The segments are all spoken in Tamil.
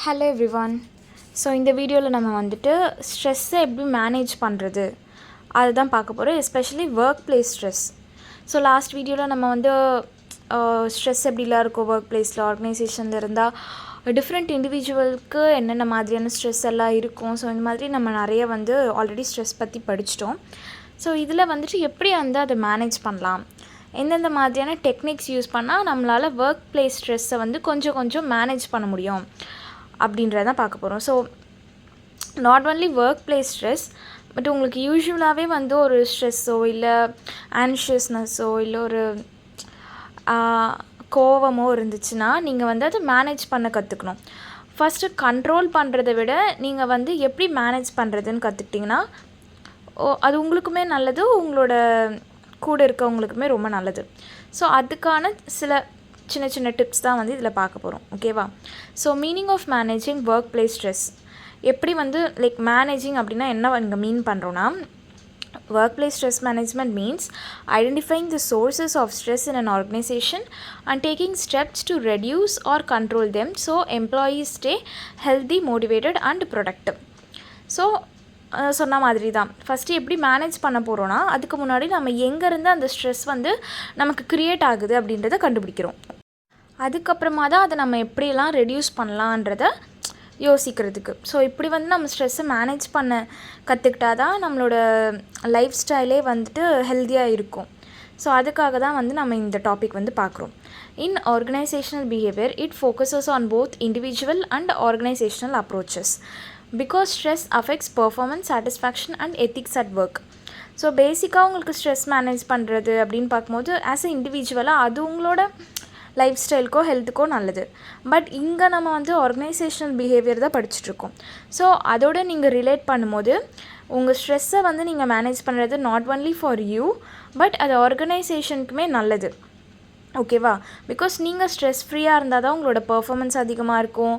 Hello everyone. ஸோ இந்த வீடியோவில் நம்ம வந்துட்டு ஸ்ட்ரெஸ்ஸை எப்படி மேனேஜ் பண்ணுறது அதுதான் பார்க்க போகிறோம். Especially work place stress. So last வீடியோவில் நம்ம வந்து ஸ்ட்ரெஸ் எப்படிலாம் இருக்கும் ஒர்க் பிளேஸில் ஆர்கனைசேஷனில் இருந்தால் டிஃப்ரெண்ட் இண்டிவிஜுவலுக்கு என்னென்ன மாதிரியான ஸ்ட்ரெஸ் எல்லாம் இருக்கும். ஸோ இந்த மாதிரி நம்ம நிறைய வந்து ஆல்ரெடி ஸ்ட்ரெஸ் பற்றி படிச்சிட்டோம். ஸோ இதில் வந்துட்டு எப்படி வந்து அதை மேனேஜ் பண்ணலாம், எந்தெந்த மாதிரியான டெக்னிக்ஸ் யூஸ் பண்ணால் நம்மளால் ஒர்க் பிளேஸ் ஸ்ட்ரெஸ்ஸை வந்து கொஞ்சம் மேனேஜ் பண்ண முடியும் அப்படின்றதான் பார்க்க போகிறோம். So not only work place stress, but உங்களுக்கு யூஸ்வலாகவே வந்து ஒரு ஸ்ட்ரெஸ்ஸோ இல்லை ஆன்ஷியஸ்னஸோ இல்லை ஒரு கோவமோ இருந்துச்சுன்னா நீங்கள் வந்து அதை மேனேஜ் பண்ண கற்றுக்கணும். ஃபஸ்ட்டு கண்ட்ரோல் பண்ணுறதை விட நீங்கள் வந்து எப்படி மேனேஜ் பண்ணுறதுன்னு கற்றுக்கிட்டிங்கன்னா அது உங்களுக்குமே நல்லது, உங்களோட கூட இருக்கவங்களுக்குமே ரொம்ப நல்லது. ஸோ அதுக்கான சில சின்ன டிப்ஸ் தான் வந்து இதில் பார்க்க போகிறோம். ஓகேவா? So meaning of managing workplace stress. எப்படி வந்து லைக் மேனேஜிங் அப்படின்னா என்ன இங்கே மீன் பண்ணுறோன்னா, workplace stress management means identifying the sources of stress in an organisation and taking steps to reduce or control them so employees stay healthy, motivated and productive. So சொன்ன மாதிரி தான் ஃபஸ்ட்டு எப்படி மேனேஜ் பண்ண போகிறோன்னா, அதுக்கு முன்னாடி நம்ம எங்கேருந்து அந்த ஸ்ட்ரெஸ் வந்து நமக்கு க்ரியேட் ஆகுது அப்படின்றத கண்டுபிடிக்கிறோம். அதுக்கப்புறமா தான் அதை நம்ம எப்படியெல்லாம் ரெடியூஸ் பண்ணலான்றத யோசிக்கிறதுக்கு. ஸோ இப்படி வந்து நம்ம ஸ்ட்ரெஸ்ஸை மேனேஜ் பண்ண கற்றுக்கிட்டா தான் நம்மளோட லைஃப் ஸ்டைலே வந்துட்டு ஹெல்த்தியாக இருக்கும். ஸோ அதுக்காக தான் வந்து நம்ம இந்த டாபிக் வந்து பார்க்குறோம். In organisational behaviour it focuses on both individual and organisational approaches because stress affects performance, satisfaction and ethics at work. So பேசிக்காக உங்களுக்கு ஸ்ட்ரெஸ் மேனேஜ் பண்ணுறது அப்படின்னு பார்க்கும்போது ஆஸ் எ இண்டிவிஜுவலாக அது உங்களோட லைஃப் ஸ்டைலுக்கோ ஹெல்த்துக்கோ நல்லது. பட் இங்கே நம்ம வந்து ஆர்கனைசேஷனல் பிஹேவியர் தான் படிச்சுட்ருக்கோம். ஸோ அதோடு நீங்கள் ரிலேட் பண்ணும்போது உங்கள் ஸ்ட்ரெஸ்ஸை வந்து நீங்கள் மேனேஜ் பண்ணுறது not only for you but அது ஆர்கனைசேஷனுக்குமே நல்லது. ஓகேவா? பிகாஸ் நீங்கள் ஸ்ட்ரெஸ் ஃப்ரீயாக இருந்தால் தான் உங்களோட பர்ஃபார்மன்ஸ் அதிகமாக இருக்கும்,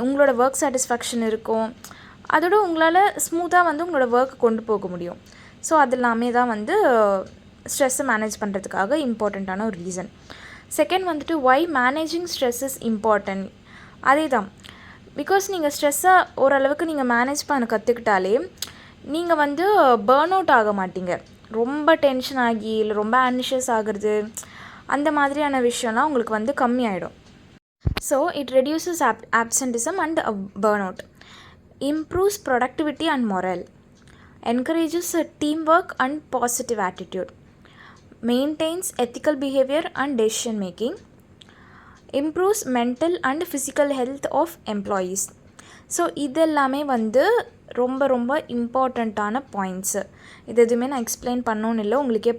உங்களோட ஒர்க் சாட்டிஸ்ஃபேக்ஷன் இருக்கும், அதோட உங்களால் ஸ்மூத்தாக வந்து உங்களோட ஒர்க்கை கொண்டு போக முடியும். ஸோ அது எல்லாமே தான் வந்து ஸ்ட்ரெஸ்ஸை மேனேஜ் பண்ணுறதுக்காக இம்பார்ட்டண்ட்டான ஒரு ரீசன். செகண்ட் வந்துட்டு why managing stress is important. அதே தான், பிகாஸ் நீங்கள் ஸ்ட்ரெஸ்ஸை ஓரளவுக்கு நீங்கள் மேனேஜ் பண்ண கற்றுக்கிட்டாலே நீங்கள் வந்து பேர்ன் அவுட் ஆக மாட்டீங்க. ரொம்ப டென்ஷன் ஆகி இல்லை ரொம்ப ஆன்ஷியஸ் ஆகிறது அந்த மாதிரியான விஷயம்லாம் உங்களுக்கு வந்து கம்மியாயிடும். So it reduces absenteeism and burnout, improves productivity and morale, encourages teamwork and positive attitude, maintains ethical behavior and decision making, improves mental and physical health of employees. So இதெல்லாமே வந்து ரொம்ப இம்பார்ட்டண்ட்டான பாயிண்ட்ஸு. இது எதுவுமே நான் எக்ஸ்பிளைன் பண்ணணுன்னு இல்லை, உங்களுக்கே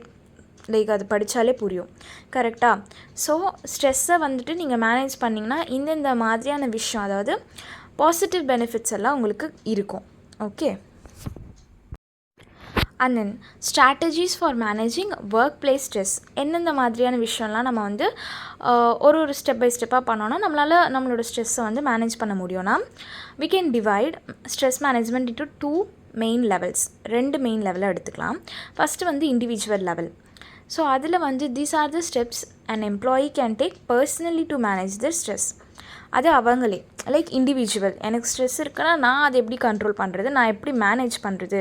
லைக் அது படித்தாலே புரியும். கரெக்டாக? ஸோ ஸ்ட்ரெஸ்ஸை வந்துட்டு நீங்கள் மேனேஜ் பண்ணிங்கன்னா இந்த மாதிரியான விஷயம், அதாவது பாசிட்டிவ் பெனிஃபிட்ஸ் எல்லாம் உங்களுக்கு இருக்கும். Okay. And then strategies for managing workplace stress. எந்தெந்த மாதிரியான விஷயம்லாம் நம்ம வந்து ஒரு ஸ்டெப் பை ஸ்டெப்பாக பண்ணோன்னா நம்மளோட ஸ்ட்ரெஸ்ஸை வந்து மேனேஜ் பண்ண முடியும்னா, we can divide stress management into 2 main levels. 2 main லெவலை எடுத்துக்கலாம். ஃபஸ்ட்டு வந்து இண்டிவிஜுவல் லெவல். ஸோ அதில் வந்து these are the steps an employee can take personally to manage the stress. அது அவங்களே லைக் இண்டிவிஜுவல், எனக்கு ஸ்ட்ரெஸ் இருக்குன்னா நான் அதை எப்படி கண்ட்ரோல் பண்ணுறது, நான் எப்படி மேனேஜ் பண்ணுறது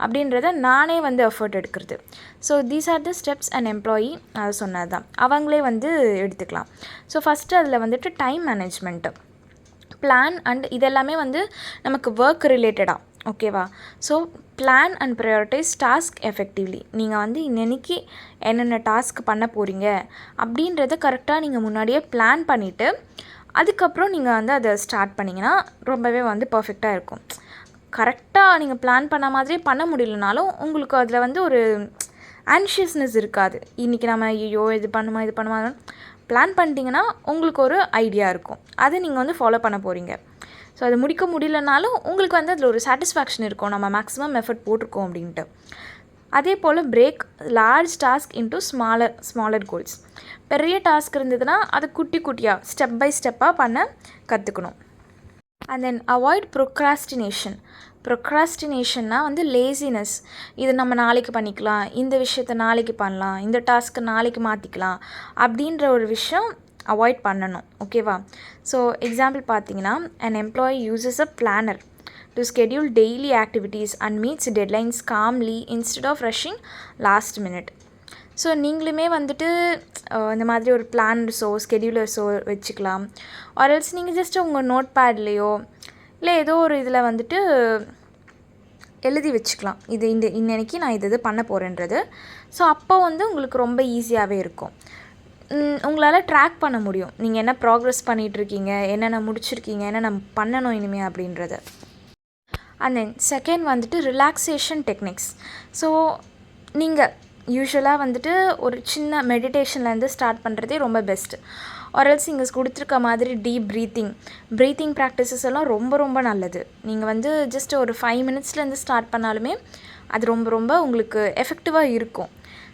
அப்படின்றத நானே வந்து எஃபர்ட் எடுக்கிறது. So these are the steps and employee அது சொன்னது தான் அவங்களே வந்து எடுத்துக்கலாம். ஸோ ஃபஸ்ட்டு அதில் வந்துட்டு டைம் மேனேஜ்மெண்ட்டு, பிளான் அண்ட் இதெல்லாமே வந்து நமக்கு ஒர்க் ரிலேட்டடாக. ஓகேவா? So plan and prioritise task effectively. நீங்கள் வந்து இன்னைக்கு என்னென்ன டாஸ்க் பண்ண போகிறீங்க அப்படின்றத கரெக்டாக நீங்கள் முன்னாடியே பிளான் பண்ணிவிட்டு அதுக்கப்புறம் நீங்கள் வந்து அதை ஸ்டார்ட் பண்ணிங்கன்னா ரொம்பவே வந்து பர்ஃபெக்டாக இருக்கும். கரெக்டாக நீங்கள் பிளான் பண்ண மாதிரியே பண்ண முடியலனாலும் உங்களுக்கு அதில் வந்து ஒரு ஆன்ஷியஸ்னஸ் இருக்காது. இன்றைக்கி நம்ம ஐயோ இது பண்ணுமா பிளான் பண்ணிட்டீங்கன்னா உங்களுக்கு ஒரு ஐடியா இருக்கும், அதை நீங்கள் வந்து ஃபாலோ பண்ண போகிறீங்க. ஸோ அது முடிக்க முடியலனாலும் உங்களுக்கு வந்து அதில் ஒரு சாட்டிஸ்ஃபேக்ஷன் இருக்கும், நம்ம மேக்ஸிமம் எஃபர்ட் போட்டிருக்கோம் அப்படின்ட்டு. அதே போல் break large task into smaller goals. பெரிய டாஸ்க் இருந்ததுன்னா அது குட்டியாக ஸ்டெப் பை ஸ்டெப்பாக பண்ண கற்றுக்கணும். அண்ட் தென் அவாய்ட் ப்ரொக்ராஸ்டினேஷன்னா வந்து லேசினஸ். இது நம்ம நாளைக்கு பண்ணிக்கலாம், இந்த விஷயத்தை நாளைக்கு பண்ணலாம், இந்த டாஸ்க்கு நாளைக்கு மாற்றிக்கலாம் அப்படின்ற ஒரு விஷயம் அவாய்ட் பண்ணணும். ஓகேவா? ஸோ எக்ஸாம்பிள் பார்த்தீங்கன்னா, an employee uses a planner to schedule daily activities and meets deadlines calmly instead of rushing last minute. So நீங்களுமே வந்துட்டு இந்த மாதிரி ஒரு பிளானர்ஸோ ஸ்கெடியூலர்ஸோ வச்சுக்கலாம். ஆர்எல்ஸ் நீங்கள் ஜஸ்ட் உங்கள் நோட் பேட்லேயோ இல்லை ஏதோ ஒரு இதில் வந்துட்டு எழுதி வச்சுக்கலாம். இது இன்னைக்கு நான் இது பண்ண போகிறேன்றது. ஸோ அப்போ வந்து உங்களுக்கு ரொம்ப ஈஸியாகவே இருக்கும். உங்களால் ட்ராக் பண்ண முடியும். நீங்கள் என்ன ப்ராக்ரெஸ் பண்ணிகிட்ருக்கீங்க, என்னென்ன முடிச்சிருக்கீங்க, என்னென்ன பண்ணணும் இனிமேல் அப்படின்றது. அண்ட் தென் செகண்ட் வந்துட்டு ரிலாக்ஸேஷன் டெக்னிக்ஸ். ஸோ நீங்கள் யூஸ்வலாக வந்துட்டு ஒரு சின்ன மெடிடேஷன்லேருந்து ஸ்டார்ட் பண்ணுறதே ரொம்ப பெஸ்ட்டு. ஆர்எல்ஸ் இங்கே கொடுத்துருக்க மாதிரி டீப் ப்ரீத்திங் ப்ராக்டிசஸ் எல்லாம் ரொம்ப ரொம்ப நல்லது. நீங்கள் வந்து ஜஸ்ட் ஒரு 5 மினிட்ஸ்லேருந்து ஸ்டார்ட் பண்ணாலுமே அது ரொம்ப உங்களுக்கு எஃபெக்டிவாக இருக்கும்.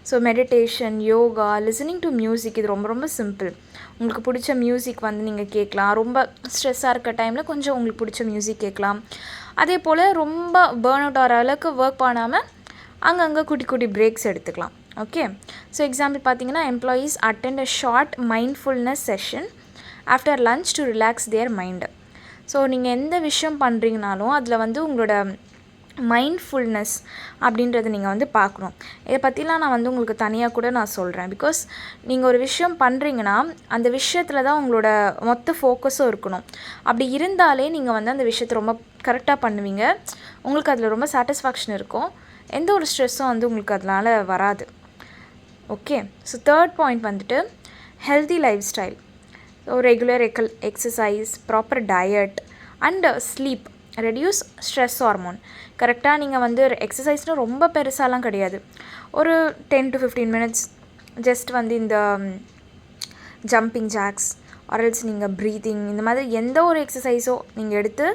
So meditation, yoga, listening to music இது ரொம்ப சிம்பிள். உங்களுக்கு பிடிச்ச மியூசிக் வந்து நீங்கள் கேட்கலாம். ரொம்ப ஸ்ட்ரெஸ்ஸாக இருக்க டைமில் கொஞ்சம் உங்களுக்கு பிடிச்ச மியூசிக் கேட்கலாம். அதே போல் ரொம்ப பேர்ன் அவுட் ஆகிற அளவுக்கு ஒர்க் பண்ணாமல் அங்கங்கே குட்டி பிரேக்ஸ் எடுத்துக்கலாம். ஓகே. ஸோ எக்ஸாம்பிள் பார்த்தீங்கன்னா, employees attend a short mindfulness session after lunch to relax their mind. So நீங்கள் எந்த விஷயம் பண்ணுறீங்கனாலும் அதில் வந்து உங்களோட மைண்ட்ஃபுல்னஸ் அப்படின்றத நீங்கள் வந்து பார்க்கணும். இதை பற்றிலாம் நான் வந்து உங்களுக்கு தனியாக கூட நான் சொல்கிறேன். பிகாஸ் நீங்கள் ஒரு விஷயம் பண்ணுறீங்கன்னா அந்த விஷயத்தில் தான் உங்களோட மொத்த ஃபோக்கஸும் இருக்கணும். அப்படி இருந்தாலே நீங்கள் வந்து அந்த விஷயத்தை ரொம்ப கரெக்டாக பண்ணுவீங்க. உங்களுக்கு அதில் ரொம்ப சாட்டிஸ்ஃபேக்ஷன் இருக்கும். எந்த ஒரு ஸ்ட்ரெஸ்ஸும் வந்து உங்களுக்கு அதனால் வராது. ஓகே. ஸோ தேர்ட் பாயிண்ட் வந்துட்டு healthy life style. So regular exercise, proper diet and sleep reduce stress hormone. கரெக்டாக நீங்கள் வந்து எக்ஸசைஸ்னால் ரொம்ப பெருசாலாம் கிடையாது. ஒரு 10 to 15 மினிட்ஸ் ஜஸ்ட் வந்து இந்த ஜம்பிங் ஜாக்ஸ் ஆர்எல்ஸ் நீங்கள் ப்ரீத்திங் இந்த மாதிரி எந்த ஒரு எக்ஸசைஸோ நீங்கள் எடுத்து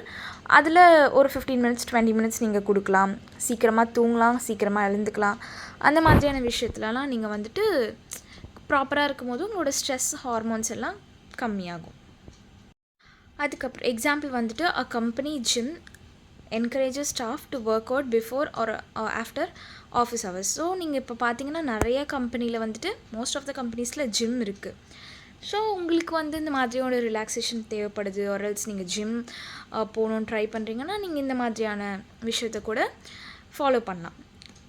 அதில் ஒரு 15 மினிட்ஸ் 20 மினிட்ஸ் நீங்கள் கொடுக்கலாம். சீக்கிரமாக தூங்கலாம், சீக்கிரமாக எழுந்துக்கலாம். அந்த மாதிரியான விஷயத்துலலாம் நீங்கள் வந்துட்டு ப்ராப்பராக இருக்கும்போது உங்களோட ஸ்ட்ரெஸ் ஹார்மோன்ஸ் எல்லாம் கம்மியாகும். அதுக்கப்புறம் எக்ஸாம்பிள் வந்துட்டு a company gym encourages staff to work out before or after office hours. So நீங்கள் இப்போ பார்த்தீங்கன்னா நிறைய கம்பெனியில் வந்துட்டு மோஸ்ட் ஆஃப் த கம்பெனிஸில் ஜிம் இருக்குது. ஸோ உங்களுக்கு வந்து இந்த மாதிரியோட ரிலாக்ஸேஷன் தேவைப்படுது, ஆர்எல்ஸ் நீங்கள் ஜிம் போகணுன்னு ட்ரை பண்ணுறீங்கன்னா நீங்கள் இந்த மாதிரியான விஷயத்தை கூட ஃபாலோ பண்ணலாம்.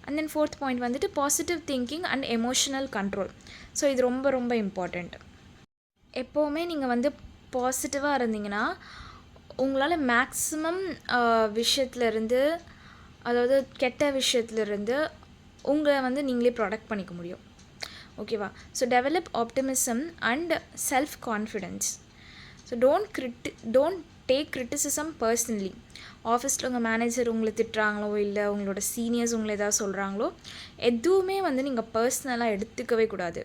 அண்ட் தென் ஃபோர்த் பாயிண்ட் வந்துட்டு positive thinking and emotional control. So இது ரொம்ப இம்பார்ட்டண்ட். எப்போவுமே நீங்கள் வந்து பாசிட்டிவாக இருந்தீங்கன்னா உங்களால் மேக்ஸிமம் விஷயத்துலேருந்து, அதாவது கெட்ட விஷயத்துலேருந்து உங்களை வந்து நீங்களே ப்ரொடெக்ட் பண்ணிக்க முடியும். ஓகேவா? So develop optimism and self confidence. So don't take criticism personally. ஆஃபீஸில் உங்கள் மேனேஜர் உங்களை திட்டுறாங்களோ இல்லை உங்களோட சீனியர்ஸ் உங்களை ஏதாவது சொல்கிறாங்களோ எதுவுமே வந்து நீங்கள் பர்சனலாக எடுத்துக்கவே கூடாது.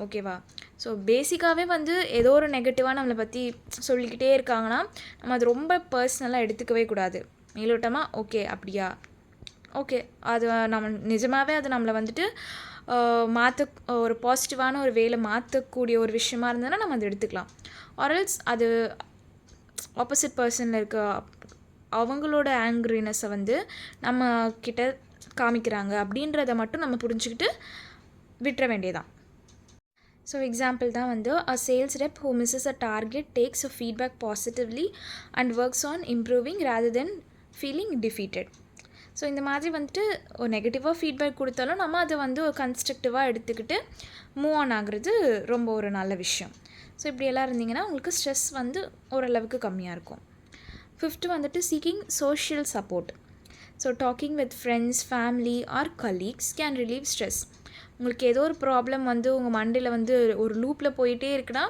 ஓகேவா? ஸோ பேசிக்காகவே வந்து ஏதோ ஒரு நெகட்டிவாக நம்மளை பற்றி சொல்லிக்கிட்டே இருக்காங்கன்னா நம்ம அது ரொம்ப பர்சனலாக எடுத்துக்கவே கூடாது. மேலோட்டமாக ஓகே அப்படியா, ஓகே அது நம்ம நிஜமாகவே அது நம்மளை வந்துட்டு ஒரு பாசிட்டிவான ஒரு வேலை மாற்றக்கூடிய ஒரு விஷயமா இருந்ததுன்னா நம்ம அதை எடுத்துக்கலாம். ஆர்எல்ஸ் அது ஆப்போசிட் பர்சனில் இருக்க அவங்களோட ஆங்க்ரினஸை வந்து நம்ம கிட்ட காமிக்கிறாங்க அப்படின்றத மட்டும் நம்ம புரிஞ்சுக்கிட்டு விட்டுற வேண்டியதான். ஸோ எக்ஸாம்பிள் தான் வந்து a sales rep who misses a target takes a feedback positively and works on improving rather than feeling defeated. So இந்த மாதிரி வந்துட்டு ஒரு நெகட்டிவாக ஃபீட்பேக் கொடுத்தாலும் நம்ம அதை வந்து ஒரு கன்ஸ்ட்ரக்டிவாக எடுத்துக்கிட்டு மூவ் ஆன் ஆகுறது ரொம்ப ஒரு நல்ல விஷயம். ஸோ இப்படியெல்லாம் இருந்தீங்கன்னா உங்களுக்கு ஸ்ட்ரெஸ் வந்து ஓரளவுக்கு கம்மியாக இருக்கும். ஃபிஃப்த்து வந்துட்டு seeking social support. So talking with friends, family or colleagues can relieve stress. உங்களுக்கு ஏதோ ஒரு ப்ராப்ளம் வந்து உங்கள் மண்டையில் வந்து ஒரு லூப்பில் போயிட்டே இருக்குன்னா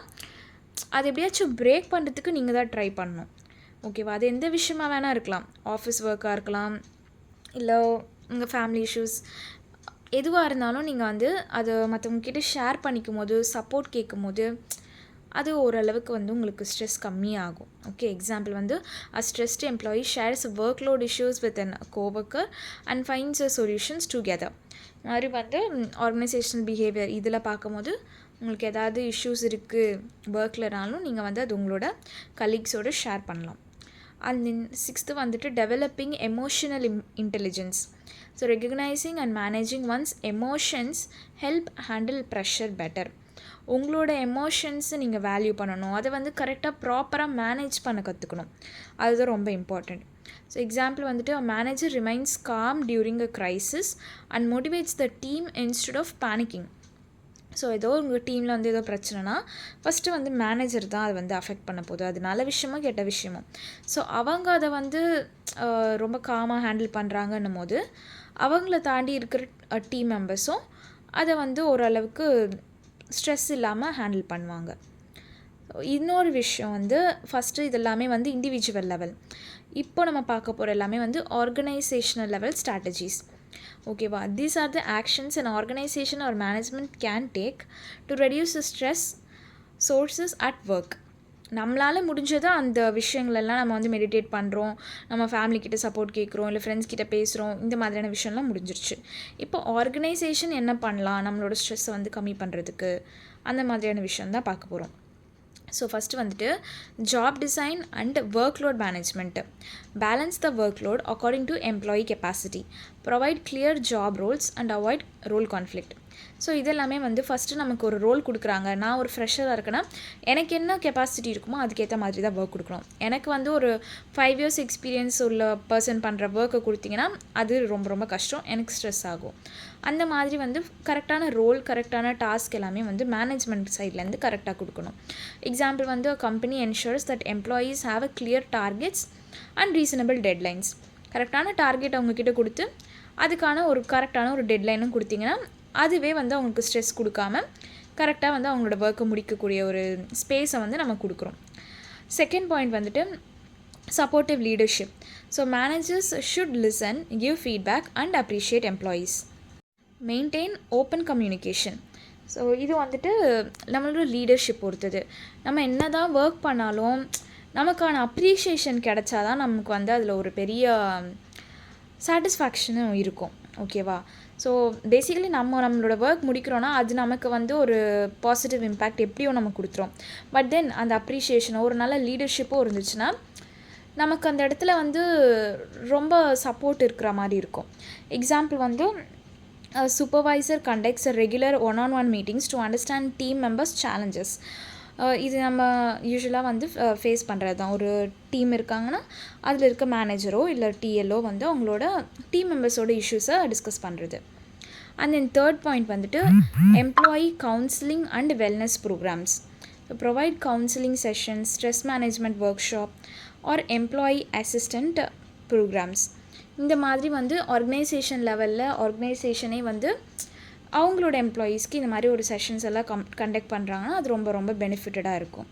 அது எப்படியாச்சும் பிரேக் பண்ணுறதுக்கு நீங்கள் தான் ட்ரை பண்ணணும். ஓகேவா? அது எந்த விஷயமா வேணால் இருக்கலாம். ஆஃபீஸ் ஒர்க்காக இருக்கலாம், இல்லை உங்கள் ஃபேமிலி இஷ்யூஸ் எதுவாக இருந்தாலும் நீங்கள் வந்து அதை மற்றவங்கக்கிட்ட ஷேர் பண்ணிக்கும் போது, சப்போர்ட் கேட்கும் போது அது ஓரளவுக்கு வந்து உங்களுக்கு ஸ்ட்ரெஸ் கம்மியாகும். ஓகே. எக்ஸாம்பிள் வந்து a stressed employee shares workload issues with an coworker and finds a solutions together. மாதிரி வந்து ஆர்கனைசேஷனல் பிஹேவியர் இதில் பார்க்கும்போது உங்களுக்கு ஏதாவது இஷ்யூஸ் இருக்குது ஒர்க்லனாலும் நீங்கள் வந்து அது உங்களோட கலீக்ஸோடு ஷேர் பண்ணலாம். அண்ட் தென் சிக்ஸ்த்து வந்துட்டு developing emotional intelligence. So recognising and managing once emotions help handle pressure better. உங்களோட எமோஷன்ஸை நீங்கள் வேல்யூ பண்ணணும். அதை வந்து கரெக்டாக ப்ராப்பராக மேனேஜ் பண்ண கற்றுக்கணும். அதுதான் ரொம்ப இம்பார்ட்டண்ட். ஸோ எக்ஸாம்பிள் வந்துட்டு a manager remains calm during a crisis and motivates the team instead of panicking. So ஏதோ உங்கள் டீமில் வந்து ஏதோ பிரச்சனைனா ஃபஸ்ட்டு வந்து மேனேஜர் தான் அதை வந்து அஃபெக்ட் பண்ண போகுது. அது நல்ல விஷயமோ கெட்ட விஷயமோ. ஸோ அவங்க அதை வந்து ரொம்ப காமாக ஹேண்டில் பண்ணுறாங்கன்னும் போது அவங்கள தாண்டி இருக்கிற டீம் மெம்பர்ஸும் அதை வந்து ஓரளவுக்கு ஸ்ட்ரெஸ் இல்லாமல் ஹேண்டில் பண்ணுவாங்க. இன்னொரு விஷயம் வந்து ஃபஸ்ட்டு இது எல்லாமே வந்து இண்டிவிஜுவல் லெவல். இப்போ நம்ம பார்க்க போகிற எல்லாமே வந்து ஆர்கனைசேஷனல் லெவல் ஸ்ட்ராட்டஜிஸ். ஓகேவா? These are the actions an organization or management can take to reduce the stress sources at work. நம்மளால் முடிஞ்சதை அந்த விஷயங்களெல்லாம் நம்ம வந்து மெடிடேட் பண்ணுறோம், நம்ம ஃபேமிலிக்கிட்ட சப்போர்ட் கேட்குறோம், இல்லை ஃப்ரெண்ட்ஸ் கிட்ட பேசுகிறோம், இந்த மாதிரியான விஷயம்லாம் முடிஞ்சிருச்சு. இப்போ ஆர்கனைசேஷன் என்ன பண்ணலாம் நம்மளோட ஸ்ட்ரெஸ்ஸை வந்து கம்மி பண்ணுறதுக்கு, அந்த மாதிரியான விஷயம் தான் பார்க்க போகிறோம். ஸோ ஃபஸ்ட்டு வந்துட்டு job design and workload management. Balance the workload according to employee capacity. Provide clear job roles and avoid role conflict. So இதெல்லாமே வந்து ஃபஸ்ட்டு நமக்கு ஒரு ரோல் கொடுக்குறாங்க. நான் ஒரு ஃப்ரெஷராக இருக்கேன்னா எனக்கு என்ன கெப்பாசிட்டி இருக்குமோ அதுக்கேற்ற மாதிரி தான் ஒர்க் கொடுக்கணும். எனக்கு வந்து ஒரு 5 years எக்ஸ்பீரியன்ஸ் உள்ள பர்சன் பண்ணுற ஒர்க்கை கொடுத்தீங்கன்னா அது ரொம்ப ரொம்ப கஷ்டம், எனக்கு ஸ்ட்ரெஸ் ஆகும். அந்த மாதிரி வந்து கரெக்டான ரோல், கரெக்டான டாஸ்க் எல்லாமே வந்து மேனேஜ்மெண்ட் சைட்லேருந்து கரெக்டாக கொடுக்கணும். எக்ஸாம்பிள் வந்து company ensures that employees have a clear targets and reasonable deadlines. கரெக்டான டார்கெட் அவங்கக்கிட்ட கொடுத்து அதுக்கான ஒரு கரெக்டான ஒரு டெட்லைனும் கொடுத்தீங்கன்னா அதுவே வந்து அவங்களுக்கு ஸ்ட்ரெஸ் கொடுக்காம கரெக்டாக வந்து அவங்களோட ஒர்க்கை முடிக்கக்கூடிய ஒரு ஸ்பேஸை வந்து நம்ம கொடுக்குறோம். செகண்ட் பாயிண்ட் வந்துட்டு supportive leadership. So managers should listen, give feedback and appreciate employees. Maintain open communication. So இது வந்துட்டு நம்மளோட லீடர்ஷிப் பொறுத்தது. நம்ம என்ன தான் ஒர்க் பண்ணாலும் நமக்கான அப்ரிஷியேஷன் கிடைச்சாதான் நமக்கு வந்து அதில் ஒரு பெரிய சாட்டிஸ்ஃபேக்ஷனும் இருக்கும். ஓகேவா? ஸோ பேசிக்கலி நம்மளோட ஒர்க் முடிக்கிறோன்னா அது நமக்கு வந்து ஒரு பாசிட்டிவ் இம்பேக்ட் எப்படியோ நம்ம கொடுத்துரும். பட் தென் அந்த அப்ரிஷியேஷனோ ஒரு நல்ல லீடர்ஷிப்போ இருந்துச்சுன்னா நமக்கு அந்த இடத்துல வந்து ரொம்ப சப்போர்ட் இருக்கிற மாதிரி இருக்கும். எக்ஸாம்பிள் வந்து supervisor conducts a regular one-on-one meetings to understand team members' challenges. இது நம்ம யூஸ்வலாக வந்து ஃபேஸ் பண்ணுறது தான். ஒரு டீம் இருக்காங்கன்னா அதில் இருக்க மேனேஜரோ இல்லை டிஎல்ஓ வந்து அவங்களோட டீம் மெம்பர்ஸோட இஷ்யூஸை டிஸ்கஸ் பண்ணுறது. அண்ட் தென் தேர்ட் பாயிண்ட் வந்துட்டு employee counselling and wellness programmes. Provide counselling sessions, stress management workshop or employee assistant programmes. இந்த மாதிரி வந்து ஆர்கனைசேஷன் லெவலில் ஆர்கனைசேஷனே வந்து அவங்களோட எம்ப்ளாயீஸ்க்கு இந்த மாதிரி ஒரு செஷன்ஸ் எல்லாம் கண்டக்ட் பண்ணுறாங்கன்னா அது ரொம்ப ரொம்ப பெனிஃபிட்டடாக இருக்கும்.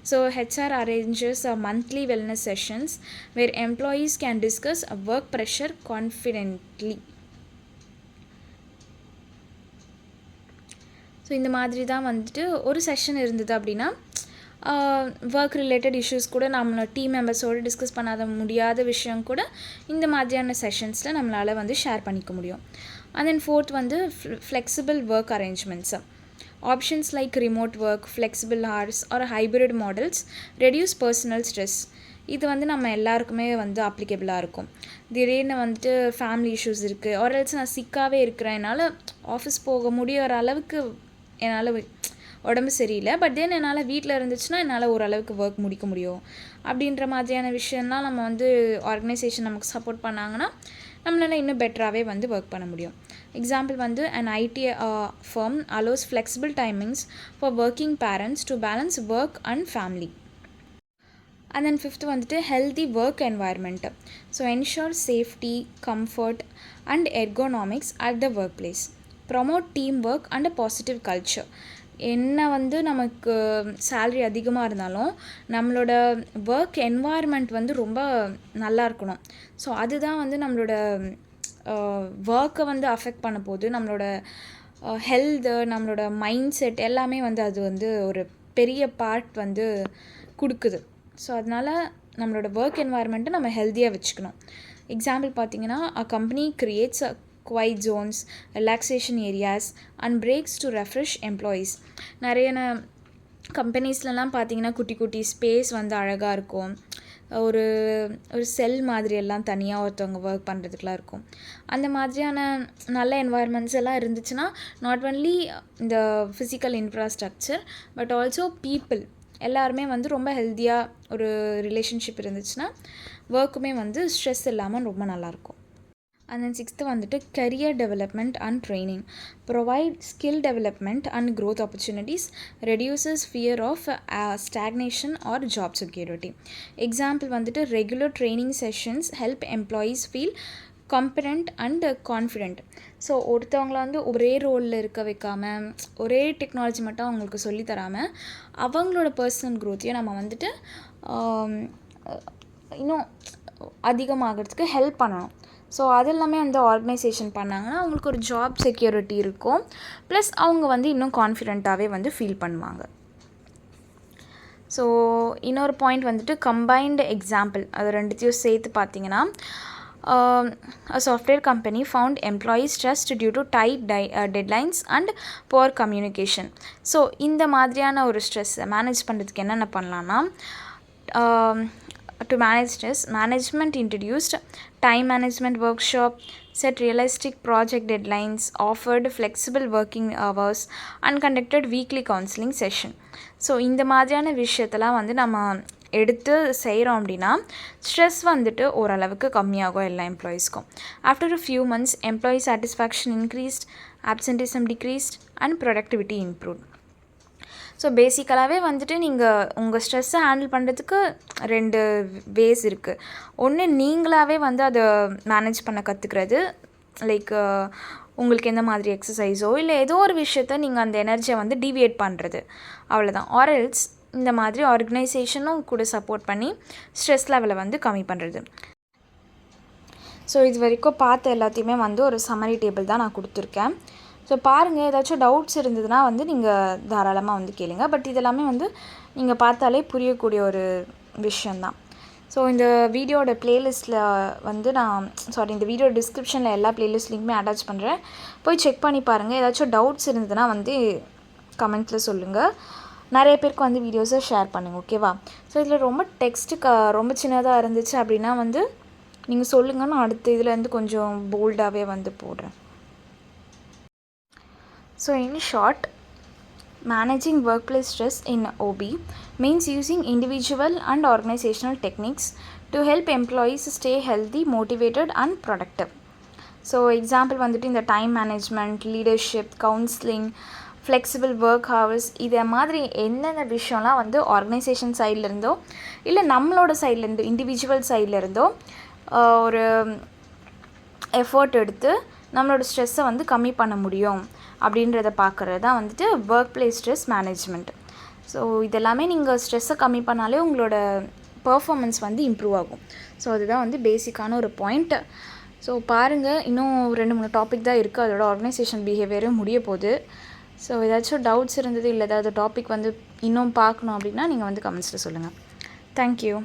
So HR arranges monthly wellness sessions where employees can discuss work pressure confidently. So இந்த மாதிரி தான் வந்துட்டு ஒரு செஷன் இருந்தது அப்படின்னா ஒர்க் ரிலேட்டட் இஷ்யூஸ் கூட நம்ம டீம் மெம்பர்ஸோடு டிஸ்கஸ் பண்ணாத முடியாத விஷயம் கூட இந்த மாதிரியான செஷன்ஸில் நம்மளால் வந்து ஷேர் பண்ணிக்க முடியும். அண்ட் தென் ஃபோர்த் வந்து flexible work arrangements. Options like remote work, flexible hours or hybrid models reduce personal stress. இது வந்து நம்ம எல்லாருக்குமே வந்து அப்ளிகபிளாக இருக்கும். திடீர்னு வந்துட்டு ஃபேமிலி இஷ்யூஸ் இருக்குது, ஆர்எல்ஸ் நான் சிக்காகவே இருக்கிறேன், என்னால் ஆஃபீஸ் போக முடிகிற அளவுக்கு என்னால் உடம்பு சரியில்லை, பட் தென் என்னால் வீட்டில் இருந்துச்சுன்னா என்னால் ஓரளவுக்கு ஒர்க் முடிக்க முடியும் அப்படின்ற மாதிரியான விஷயம்லாம் நம்ம வந்து ஆர்கனைசேஷன் நமக்கு சப்போர்ட் பண்ணாங்கன்னா நம்மளால் இன்னும் பெட்டராகவே வந்து ஒர்க் பண்ண முடியும். எக்ஸாம்பிள் வந்து an IT firm allows flexible timings for working parents to balance work and family. And then fifth வந்துட்டு healthy work environment. So ensure safety, comfort and ergonomics at the workplace. Promote teamwork and a positive culture. என்ன வந்து நமக்கு சேலரி அதிகமாக இருந்தாலும் நம்மளோட ஒர்க் என்வாயர்மெண்ட் வந்து ரொம்ப நல்லா இருக்கணும். ஸோ அதுதான் வந்து நம்மளோட ஒர்க்கை வந்து அஃபெக்ட் பண்ண போது, நம்மளோட ஹெல்த்து, நம்மளோட மைண்ட் செட் எல்லாமே வந்து அது வந்து ஒரு பெரிய பார்ட் வந்து கொடுக்குது. ஸோ அதனால் நம்மளோட ஒர்க் என்வாயர்மெண்ட்டை நம்ம ஹெல்த்தியாக வச்சுக்கணும். எக்ஸாம்பிள் பார்த்திங்கன்னா a company creates a quiet zones, relaxation areas and breaks to refresh employees. நிறைய கம்பெனிஸ்லலாம் பார்த்தீங்கன்னா குட்டி குட்டி ஸ்பேஸ் வந்து அழகாக இருக்கும், ஒரு ஒரு செல் மாதிரி எல்லாம் தனியாக ஒருத்தவங்க ஒர்க் பண்ணுறதுக்குலாம் இருக்கும். அந்த மாதிரியான நல்ல என்வாயர்மெண்ட்ஸ் எல்லாம் இருந்துச்சுன்னா நாட் ஒன்லி இந்த physical infrastructure but also people எல்லாருமே வந்து ரொம்ப ஹெல்த்தியாக ஒரு ரிலேஷன்ஷிப் இருந்துச்சுன்னா ஒர்க்குமே வந்து ஸ்ட்ரெஸ் இல்லாமல் ரொம்ப நல்லாயிருக்கும். And then 6th வந்துட்டு career development and training. Provide skill development and growth opportunities, reduces fear of stagnation or job security. Example வந்துட்டு regular training sessions help employees feel competent and confident. So ஒருத்தவங்கள வந்து ஒரே ரோலில் இருக்க வைக்காமல் ஒரே டெக்னாலஜி மட்டும் அவங்களுக்கு சொல்லி தராமல் அவங்களோட பர்சனல் க்ரோத்தையும் நம்ம வந்துட்டு இன்னும் அதிகமாகிறதுக்கு ஹெல்ப் பண்ணணும். ஸோ அது எல்லாமே வந்து ஆர்கனைசேஷன் பண்ணாங்கன்னா அவங்களுக்கு ஒரு ஜாப் செக்யூரிட்டி இருக்கும், ப்ளஸ் அவங்க வந்து இன்னும் கான்ஃபிடெண்ட்டாகவே வந்து ஃபீல் பண்ணுவாங்க. ஸோ இன்னொரு பாயிண்ட் வந்துட்டு கம்பைன்டு எக்ஸாம்பிள், அது ரெண்டுத்தையும் சேர்த்து பார்த்தீங்கன்னா a software company found employees stressed due to tight deadlines and poor communication. So இந்த மாதிரியான ஒரு ஸ்ட்ரெஸ்ஸை மேனேஜ் பண்ணுறதுக்கு என்னென்ன பண்ணலான்னா to manage stress, management introduced time management workshop, set realistic project deadlines, offered flexible working hours and conducted weekly counseling session. So இந்த மாதிரியான விஷயத்தெல்லாம் வந்து நம்ம எடுத்து செய்கிறோம் அப்படின்னா ஸ்ட்ரெஸ் வந்துட்டு ஓரளவுக்கு கம்மியாகும் எல்லா எம்ப்ளாயீஸ்க்கும். After a few months employee satisfaction increased, absenteeism decreased and productivity improved. So பேசிக்கலாகவே வந்துட்டு நீங்கள் உங்கள் ஸ்ட்ரெஸ்ஸை ஹேண்டில் பண்ணுறதுக்கு 2 வேஸ் இருக்குது. ஒன்று நீங்களாகவே வந்து அதை மேனேஜ் பண்ண கற்றுக்கிறது, லைக் உங்களுக்கு எந்த மாதிரி எக்ஸசைஸோ இல்லை ஏதோ ஒரு விஷயத்த நீங்கள் அந்த எனர்ஜியை வந்து டிவியேட் பண்ணுறது, அவ்வளோதான். ஆர்எல்ஸ் இந்த மாதிரி ஆர்கனைசேஷனும் கூட சப்போர்ட் பண்ணி ஸ்ட்ரெஸ் லெவலை வந்து கம்மி பண்ணுறது. ஸோ இது வரைக்கும் பார்த்த எல்லாத்தையுமே வந்து ஒரு சம்மரி டேபிள் தான் நான் கொடுத்துருக்கேன். ஸோ பாருங்கள், ஏதாச்சும் டவுட்ஸ் இருந்ததுன்னா வந்து நீங்கள் தாராளமாக வந்து கேளுங்க. பட் இதெல்லாமே வந்து நீங்கள் பார்த்தாலே புரியக்கூடிய ஒரு விஷயந்தான். ஸோ இந்த வீடியோட ப்ளேலிஸ்ட்டில் வந்து இந்த வீடியோ டிஸ்கிரிப்ஷனில் எல்லா ப்ளேலிஸ்ட் லிங்க்குமே அட்டாச் பண்ணுறேன், போய் செக் பண்ணி பாருங்கள். ஏதாச்சும் டவுட்ஸ் இருந்ததுன்னா வந்து கமெண்ட்டில் சொல்லுங்கள். நிறைய பேருக்கு வந்து வீடியோஸை ஷேர் பண்ணுங்கள், ஓகேவா? ஸோ இதில் ரொம்ப டெக்ஸ்ட்டு ரொம்ப சின்னதாக இருந்துச்சு அப்படின்னா வந்து நீங்கள் சொல்லுங்கள், நான் அடுத்த இதில் வந்து கொஞ்சம் போல்டாகவே வந்து போடுறேன். So in short, managing workplace stress in OB means using individual and organizational techniques to help employees stay healthy, motivated and productive. So example வந்துட்டு இந்த time management, leadership, counselling, flexible work hours, இதை மாதிரி என்னென்ன விஷயம்லாம் வந்து ஆர்கனைசேஷன் சைட்லேருந்தோ இல்லை நம்மளோட சைட்லேருந்தோ இண்டிவிஜுவல் சைட்லேருந்தோ ஒரு எஃபர்ட் எடுத்து நம்மளோட ஸ்ட்ரெஸ்ஸை வந்து கம்மி பண்ண முடியும் அப்படின்றத பார்க்குறது தான் வந்துட்டு work place stress management. So இதெல்லாமே நீங்கள் ஸ்ட்ரெஸ்ஸை கம்மி பண்ணாலே உங்களோட பர்ஃபார்மன்ஸ் வந்து இம்ப்ரூவ் ஆகும். ஸோ அதுதான் வந்து பேசிக்கான ஒரு பாயிண்ட். ஸோ பாருங்கள், இன்னும் 2-3 டாபிக் தான் இருக்குது, அதோட ஆர்கனைசேஷன் பிஹேவியரும் முடிய போகுது. ஸோ ஏதாச்சும் டவுட்ஸ் இருந்தது இல்லை ஏதாவது டாபிக் வந்து இன்னும் பார்க்கணும் அப்படின்னா நீங்கள் வந்து கமெண்ட்ஸில் சொல்லுங்கள். தேங்க்யூ.